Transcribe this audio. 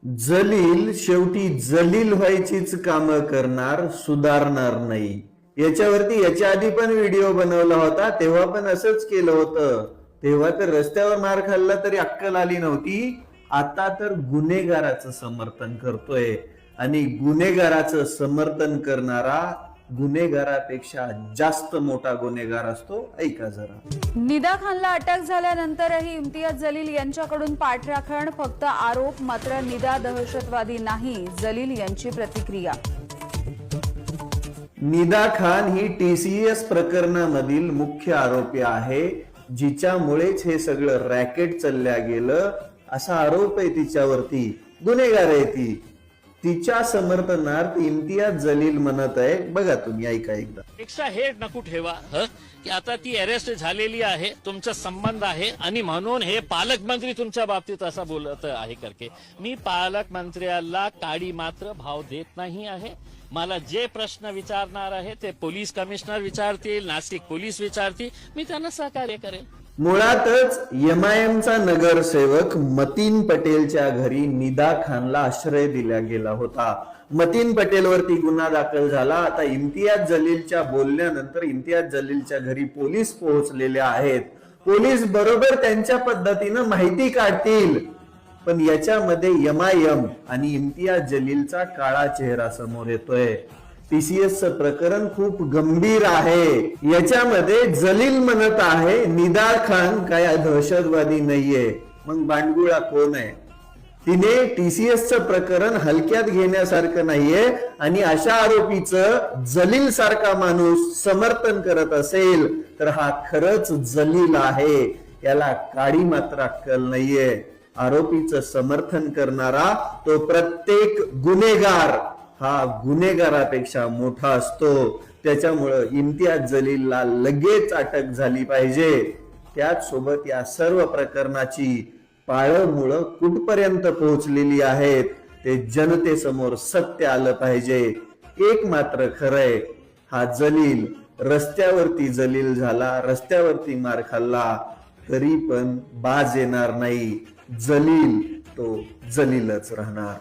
जलील शेवटी जलील व्हायचीच कामं करणार, सुधारणार नाही। याच्यावरती याच्या आधी पण व्हिडिओ बनवला होता, तेव्हा पण असंच केलं होतं। तेव्हा तर रस्त्यावर मार खाल्ला तरी अक्कल आली नव्हती। आता तर गुन्हेगाराचं समर्थन करतोय आणि गुन्हेगाराचं समर्थन करणारा गुन्हेगारापेक्षा जास्त मोठा गुन्हेगार असतो। ऐका जरा। निदा खानला अटक झाल्यानंतरही इम्तियाज जलील यांच्याकडून पाठराखण, फक्त आरोप, मात्र निदा दहशतवादी नाही, जलील यांची प्रतिक्रिया। निदा खान ही TCS प्रकरणामधील मुख्य आरोपी आहे, जिच्यामुळेच हे सगळं रॅकेट चालल्या गेलं असा आरोप आहे तिच्यावरती। गुन्हेगार आहे ती। तिच्या समर्थनार्थ इम्तियाज जलील म्हणत आहे, बघा तुम्ही, ऐका एकदा। पेक्षा हे नको ठेवा की आता ती अरेस्ट झालेली आहे, तुमचा संबंध आहे आणि म्हणून हे पालकमंत्री तुमच्या बाबतीत असा बोलत आहे करके। मी पालकमंत्र्याला काडी मात्र भाव देत नाही आहे। मला जे प्रश्न विचारणार आहे ते पोलीस कमिशनर विचारतील, नाशिक पोलीस विचारतील, मी त्यांना सहकार्य करेन। मुळातच MIMचा नगरसेवक मतीन पटेलच्या घरी निदा खानला आश्रय दिला गेला होता। मतीन पटेलवरती गुन्हा दाखल झाला। आता इम्तियाज जलीलच्या बोलण्यानंतर इम्तियाज जलीलच्या घरी पोलीस पोहोचलेले आहेत। पोलीस बरोबर त्यांच्या पद्धतीनं माहिती काढतील, पण याच्यामध्ये MIM आणि इम्तियाज जलीलचा काळा चेहरा समोर येतोय। TCSचं प्रकरण खूप गंभीर आहे। याच्यामध्ये जलील म्हणत आहे निदा खान काय दहशतवादी नाहीये, मग बांडगुळा कोण आहे? तिने TCSचं प्रकरण हलक्यात घेण्यासारखं नाहीये आणि अशा आरोपीचं जलील सारखा माणूस समर्थन करत असेल तर हा खरंच जलील आहे, याला काडी मात्र अक्कल नाहीये। आरोपीचं समर्थन करणारा तो प्रत्येक गुन्हेगार हा गुन्हेगारापेक्षा मोठा असतो। त्याच्यामुळं इम्तियाज जलीलला लगेच अटक झाली पाहिजे। त्याच सोबत या सर्व प्रकरणाची पाळंमुळं कुठपर्यंत पोहोचलेली आहेत ते जनतेसमोर सत्य आलं पाहिजे। एक मात्र खरंय, हा जलील रस्त्यावरती जलील झाला, रस्त्यावरती मार खाल्ला तरी पण बाज येणार नाही। जलील तो जलीलच राहणार।